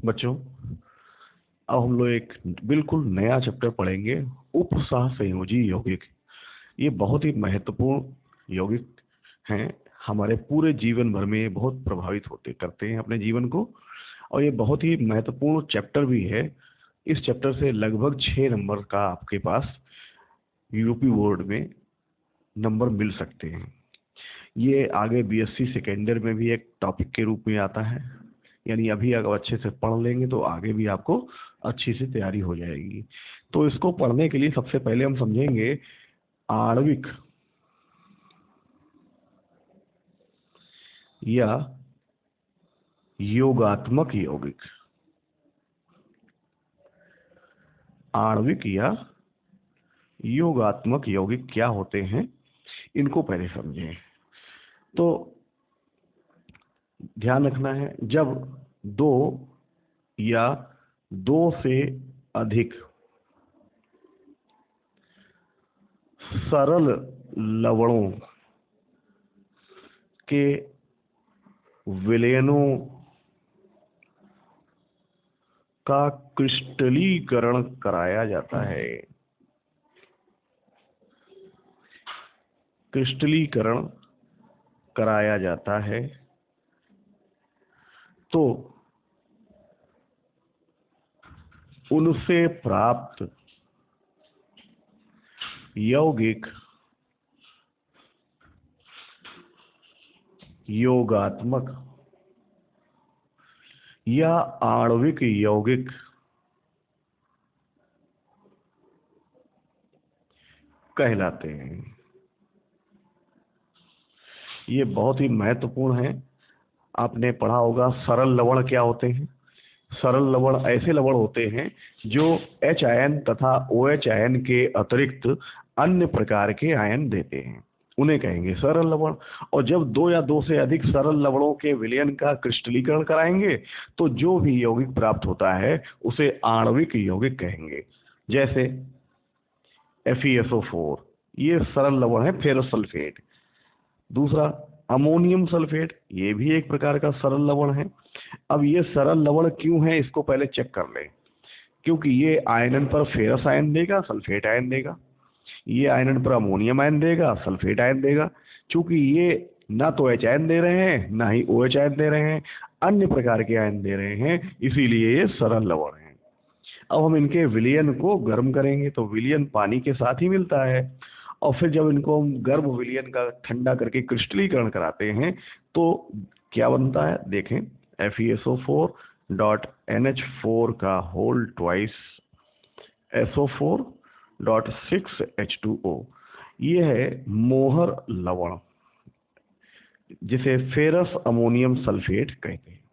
बच्चों, अब हम लोग एक बिल्कुल नया चैप्टर पढ़ेंगे, उपसह संयोजी यौगिक। ये बहुत ही महत्वपूर्ण यौगिक हैं। हमारे पूरे जीवन भर में ये बहुत प्रभावित होते करते हैं अपने जीवन को, और ये बहुत ही महत्वपूर्ण चैप्टर भी है। इस चैप्टर से लगभग 6 नंबर का आपके पास यूपी बोर्ड में नंबर मिल सकते हैं। ये आगे बीएससी सेकेंड ईयर में भी एक टॉपिक के रूप में आता है। यानी अभी अगर अच्छे से पढ़ लेंगे तो आगे भी आपको अच्छी सी तैयारी हो जाएगी। तो इसको पढ़ने के लिए सबसे पहले हम समझेंगे आणविक या योगात्मक यौगिक। आणविक या योगात्मक यौगिक क्या होते हैं, इनको पहले समझें। तो ध्यान रखना है, जब दो या दो से अधिक सरल लवणों के विलयनों का क्रिस्टलीकरण कराया जाता है। क्रिस्टलीकरण कराया जाता है तो उनसे प्राप्त यौगिक योगात्मक या आणविक यौगिक कहलाते हैं। ये बहुत ही महत्वपूर्ण है। आपने पढ़ा होगा सरल लवण क्या होते हैं। सरल लवण ऐसे लवण होते हैं जो H आयन तथा OH आयन के अतिरिक्त अन्य प्रकार के आयन देते हैं, उन्हें कहेंगे सरल लवण। और जब दो या दो से अधिक सरल लवणों के विलयन का क्रिस्टलीकरण कराएंगे तो जो भी यौगिक प्राप्त होता है उसे आणविक यौगिक कहेंगे। जैसे FeSO4, ये सरल लवण है फेरस सल्फेट। दूसरा अमोनियम सल्फेट, ये भी एक प्रकार का सरल लवण है। अब ये सरल लवण क्यों है, इसको पहले चेक कर लें। क्योंकि ये आयनन पर फेरस आयन देगा, सल्फेट आयन देगा। ये आयनन पर अमोनियम आयन देगा, सल्फेट आयन देगा। चूंकि ये ना तो H आयन दे रहे हैं ना ही OH आयन दे रहे हैं, अन्य प्रकार के आयन दे रहे हैं, इसीलिए ये सरल लवण है। अब हम इनके विलयन को गर्म करेंगे तो विलयन पानी के साथ ही मिलता है, और फिर जब इनको हम गर्म विलयन का ठंडा करके क्रिस्टलीकरण कराते हैं तो क्या बनता है, देखें। FeSO4 डॉट NH4 का whole twice SO4 dot 6H2O, ये है मोहर लवण, जिसे फेरस अमोनियम सल्फेट कहते हैं।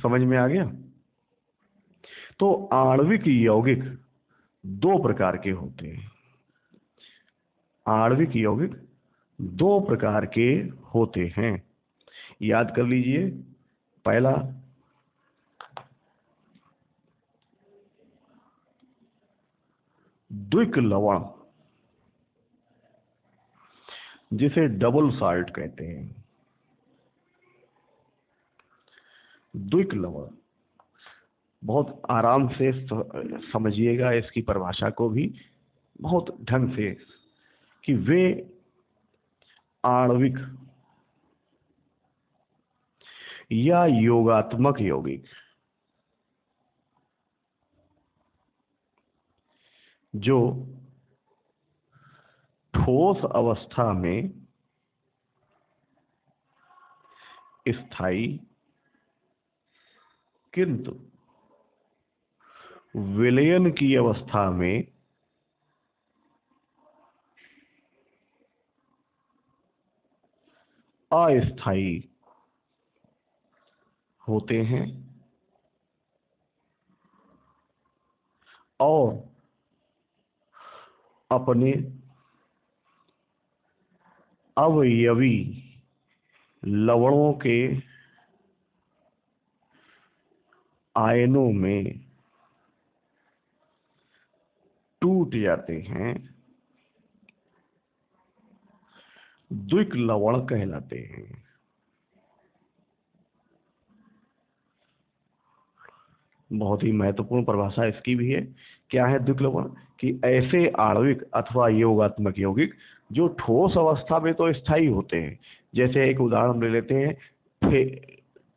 समझ में आ गया। तो आणविक यौगिक दो प्रकार के होते हैं। आणविक यौगिक दो प्रकार के होते हैं, याद कर लीजिए। पहला द्विक लवण, जिसे डबल साल्ट कहते हैं। द्विक लवण, बहुत आराम से समझिएगा इसकी परिभाषा को भी बहुत ढंग से, कि वे आणविक या योगात्मक यौगिक जो ठोस अवस्था में स्थायी किंतु विलयन की अवस्था में अस्थायी होते हैं और अपने अवयवी लवणों के आयनों में टूट जाते हैं, द्विक लवण कहलाते हैं। बहुत ही महत्वपूर्ण परिभाषा इसकी भी है। क्या है द्विक लवण? कि ऐसे आणविक अथवा योगात्मक यौगिक जो ठोस अवस्था में तो स्थायी होते हैं। जैसे एक उदाहरण ले लेते हैं,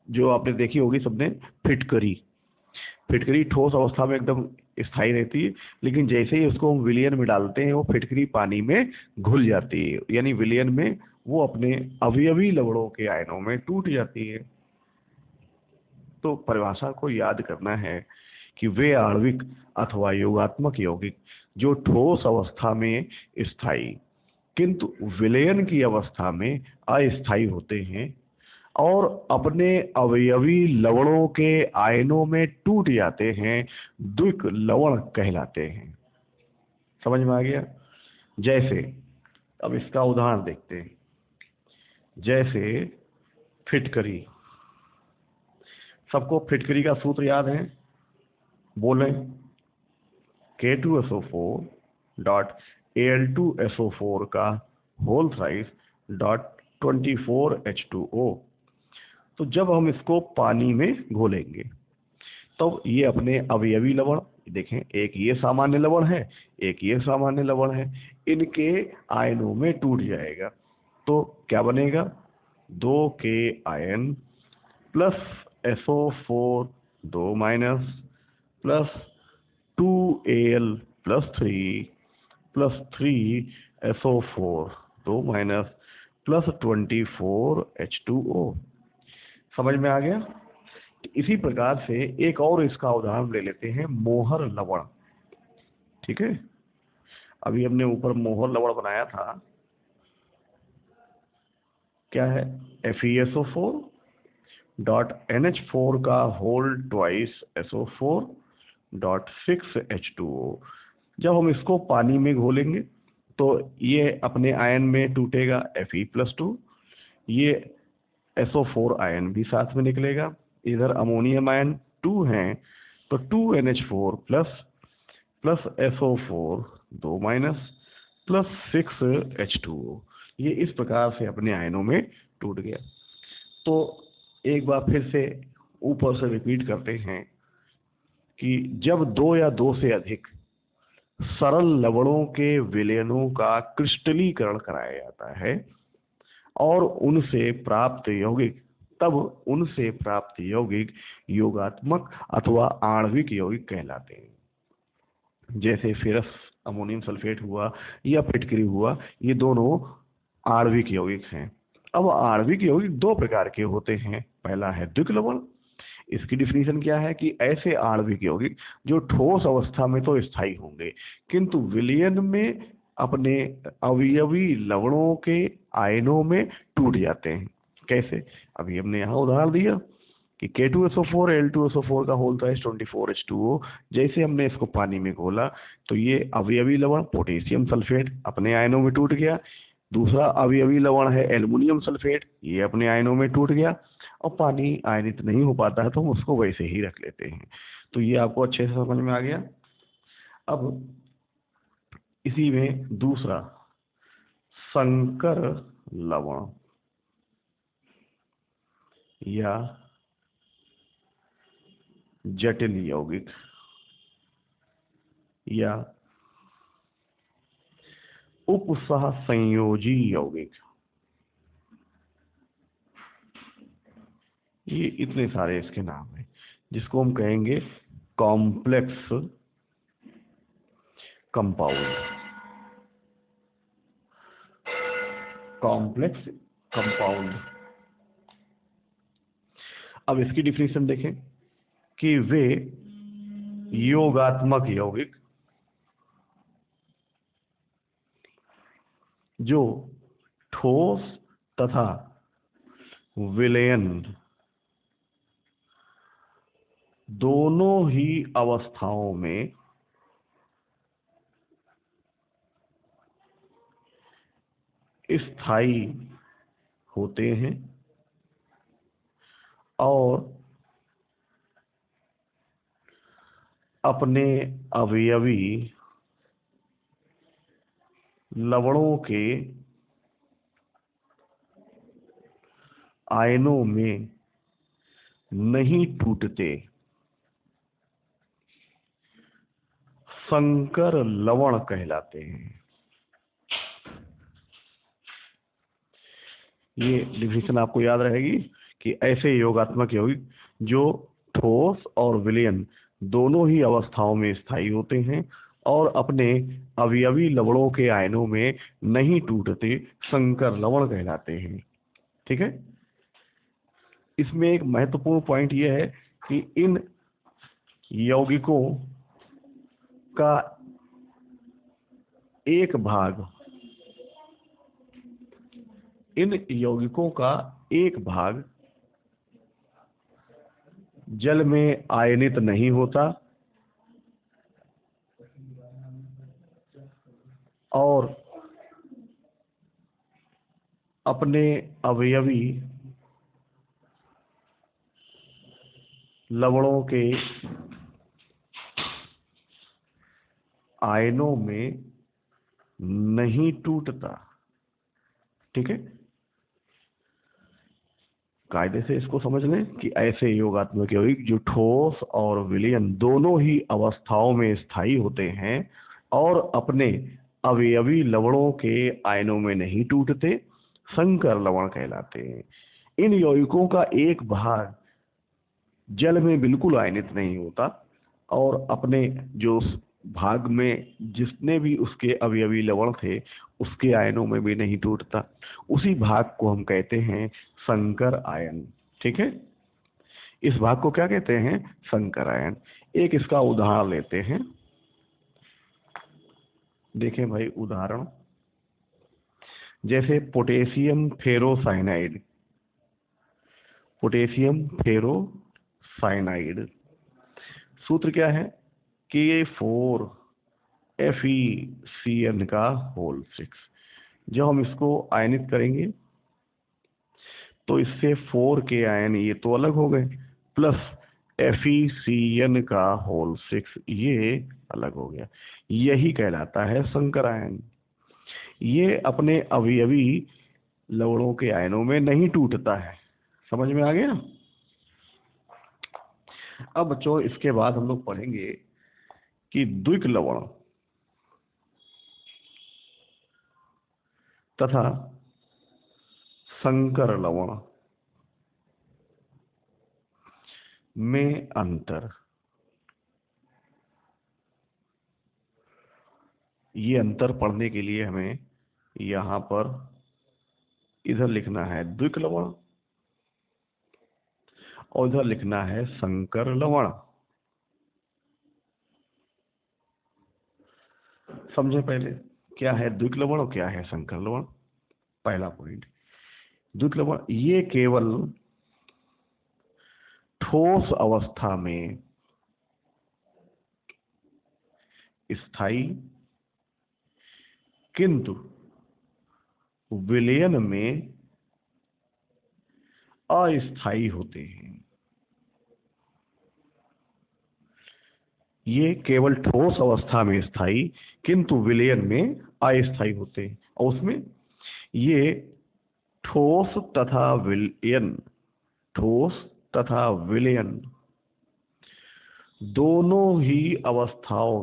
जो आपने देखी होगी सबने, फिटकरी। फिटकरी ठोस अवस्था में एकदम स्थायी रहती है, लेकिन जैसे ही उसको हम विलयन में डालते हैं वो फिटकरी पानी में घुल जाती है, यानी विलयन में वो अपने अवयवी लवणों के आयनों में टूट जाती है। तो परिभाषा को याद करना है कि वे आणविक अथवा योगात्मक यौगिक जो ठोस अवस्था में स्थायी किंतु विलयन की अवस्था में अस्थायी होते हैं और अपने अवयवी लवणों के आयनों में टूट जाते हैं, द्विक लवण कहलाते हैं। समझ में आ गया? जैसे अब इसका उदाहरण देखते हैं। जैसे फिटकरी, सबको फिटकरी का सूत्र याद है? बोलें, K2SO4 डॉट Al2SO4 का होल थ्राइस डॉट 24H2O। तो जब हम इसको पानी में घोलेंगे तो ये अपने अवयवी लवण, देखें एक ये सामान्य लवण है, एक ये सामान्य लवण है, इनके आयनों में टूट जाएगा। तो क्या बनेगा? 2K ion plus SO4 2 minus plus 2Al plus 3 plus 3SO4 2 minus plus 24H2O। समझ में आ गया? इसी प्रकार से एक और इसका उदाहरण ले लेते हैं, मोहर लवण। ठीक है, अभी हमने ऊपर मोहर लवण बनाया था। क्या है? FeSO4 डॉट NH4 का whole twice SO4 dot 6H2O। जब हम इसको पानी में घोलेंगे तो ये अपने आयन में टूटेगा, Fe+2, ये SO4 आयन भी साथ में निकलेगा, इधर अमोनियम आयन 2 हैं तो 2NH4 plus plus SO4 2 minus plus 6H2O। ये इस प्रकार से अपने आयनों में टूट गया। तो एक बार फिर से ऊपर से रिपीट करते हैं कि जब दो या दो से अधिक सरल लवणों के विलयनों का क्रिस्टलीकरण कराया जाता है और उनसे प्राप्त यौगिक, तब उनसे प्राप्त यौगिक योगात्मक अथवा आणविक यौगिक कहलाते हैं। जैसे फेरस अमोनियम सल्फेट हुआ या फिटकरी हुआ, ये दोनों आणविक यौगिक हैं। अब आणविक यौगिक दो प्रकार के होते हैं। पहला है द्विक लवण। इसकी डिफिनीशन क्या है? कि ऐसे आणविक यौगिक जो ठोस अवस्था में तो स्थायी होंगे किंतु विलयन में अपने अवयवी लवणों के आयनों में टूट जाते हैं। कैसे? अभी हमने यहाँ उदाहरण दिया कि K2SO4 Al2SO4 का होल ट्वाइस 24H2O। जैसे हमने इसको पानी में घोला तो ये अवयवी लवण पोटेशियम सल्फेट अपने आयनों में टूट गया। दूसरा अवयवी लवण है एल्युमिनियम सल्फेट, ये अपने आयनों में टूट गया। और पानी आयनित नहीं हो पाता है तो हम उसको वैसे ही रख लेते हैं। तो ये आपको अच्छे से समझ में आ गया। अब इसी में दूसरा संकर लवण या जटिल यौगिक या उपसह संयोजी यौगिक, ये इतने सारे इसके नाम हैं, जिसको हम कहेंगे कॉम्प्लेक्स कंपाउंड। Complex compound. अब इसकी डिफिनीशन देखें कि वे योगात्मक यौगिक जो ठोस तथा विलयन दोनों ही अवस्थाओं में स्थायी होते हैं और अपने अवयवी लवणों के आयनों में नहीं टूटते। संकर लवण कहलाते हैं। ये डिफिनेशन आपको याद रहेगी कि ऐसे योगात्मक यौगिक जो ठोस और विलयन दोनों ही अवस्थाओं में स्थायी होते हैं और अपने अवयवी लवणों के आयनों में नहीं टूटते संकर लवण कहलाते हैं। ठीक है। इसमें एक महत्वपूर्ण पॉइंट यह है कि इन यौगिकों का एक भाग जल में आयनित नहीं होता और अपने अवयवी लवणों के आयनों में नहीं टूटता। ठीक है। कायदे से इसको समझ लें कि ऐसे योगात्मक यौगिक जो ठोस और विलयन दोनों ही अवस्थाओं में स्थायी होते हैं और अपने अवयवी लवणों के आयनों में नहीं टूटते संकर लवण कहलाते हैं। इन यौगिकों का एक भाग जल में बिल्कुल आयनित नहीं होता और अपने जो भाग में जितने भी उसके अवयवी लवण थे उसके आयनों में भी नहीं टूटता, उसी भाग को हम कहते हैं संकर आयन। ठीक है। इस भाग को क्या कहते हैं? संकर आयन। एक इसका उदाहरण लेते हैं। देखें भाई उदाहरण, जैसे पोटेशियम फेरोसाइनाइड। पोटेशियम फेरोसाइनाइड सूत्र क्या है कि ये 4FeCN का होल 6। जब हम इसको आयनित करेंगे तो इससे 4 के आयन ये तो अलग हो गए प्लस FeCN का होल 6 ये अलग हो गया। यही कहलाता है संकर आयन। ये अपने अवयवी लवणों के आयनों में नहीं टूटता है। समझ में आ गया? अब बच्चों इसके बाद हम लोग पढ़ेंगे कि द्विक लवण तथा संकर लवण में अंतर। ये अंतर पढ़ने के लिए हमें यहां पर इधर लिखना है द्विक लवण और इधर लिखना है संकर लवण। समझे पहले क्या है द्विक लवण और क्या है संकर लवण? पहला पॉइंट, द्विक लवण ये केवल ठोस अवस्था में स्थायी किंतु विलयन में अस्थायी होते हैं। ये केवल ठोस अवस्था में स्थायी किंतु विलयन में अस्थायी होते हैं और उसमें ये ठोस तथा विलयन दोनों ही अवस्थाओं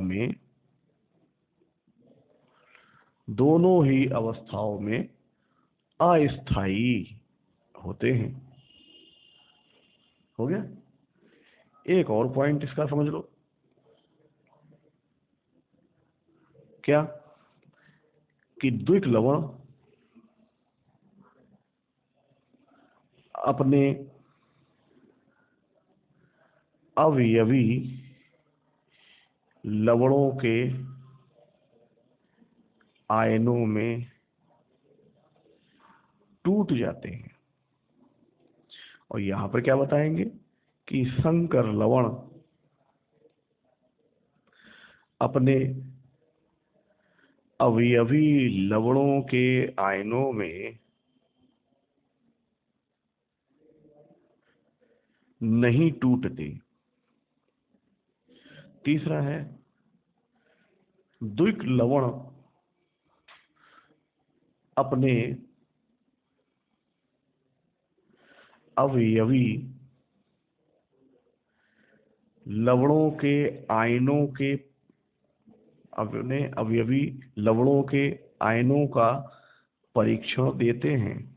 में अस्थायी होते हैं। हो गया? एक और पॉइंट इसका समझ लो। क्या कि द्विक लवण अपने अवयवी लवणों के आयनों में टूट जाते हैं और यहां पर क्या बताएंगे कि संकर लवण अपने अवयवी लवणों के आयनों में नहीं टूटते। तीसरा है द्विक लवण अपने अवयवी लवणों के आयनों के अपने अवयवी लवणों के आयनों का परीक्षण देते हैं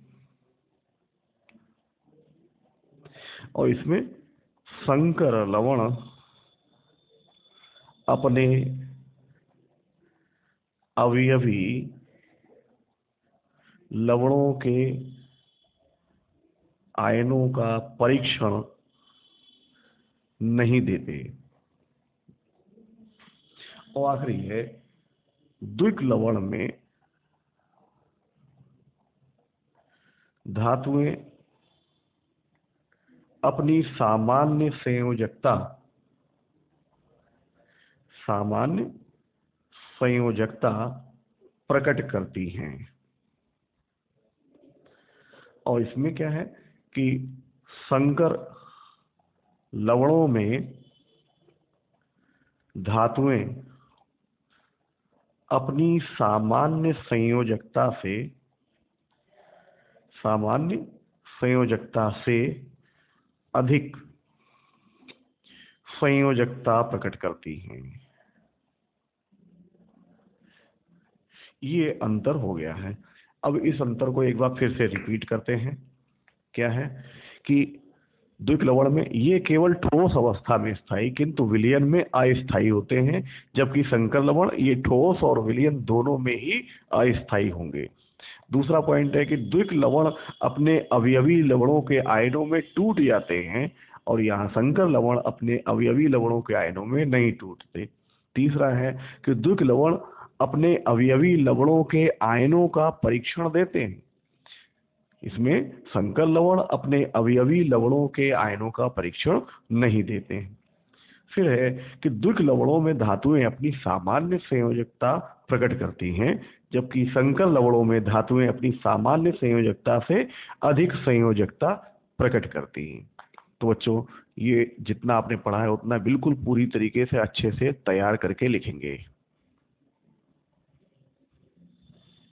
और इसमें संकर लवण अपने अवयवी लवणों के आयनों का परीक्षण नहीं देते। और आखिरी है द्विक लवण में धातुएं अपनी सामान्य संयोजकता प्रकट करती हैं। और इसमें क्या है कि संकर लवणों में धातुएं अपनी सामान्य संयोजकता से अधिक संयोजकता प्रकट करती हैं। ये अंतर हो गया है। अब इस अंतर को एक बार फिर से रिपीट करते हैं। क्या है कि द्विक लवण में ये केवल ठोस अवस्था में स्थायी किंतु विलयन में अस्थायी होते हैं, जबकि संकर लवण ये ठोस और विलयन दोनों में ही अस्थायी होंगे। दूसरा पॉइंट है कि द्विक लवण अपने अवयवी लवणों के आयनों में टूट जाते हैं और यहाँ संकर लवण अपने अवयवी लवणों के आयनों में नहीं टूटते। तीसरा है कि द्विक लवण अपने अवयवी लवणों के आयनों का परीक्षण देते हैं, इसमें संकर लवण अपने अवयवी लवणों के आयनों का परीक्षण नहीं देते हैं। फिर है कि द्विक लवणों में धातुएं अपनी सामान्य संयोजकता प्रकट करती हैं, जबकि संकर लवणों में धातुएं अपनी सामान्य संयोजकता से अधिक संयोजकता प्रकट करती हैं। तो बच्चों, ये जितना आपने पढ़ा है उतना बिल्कुल पूरी तरीके से अच्छे से तैयार करके लिखेंगे।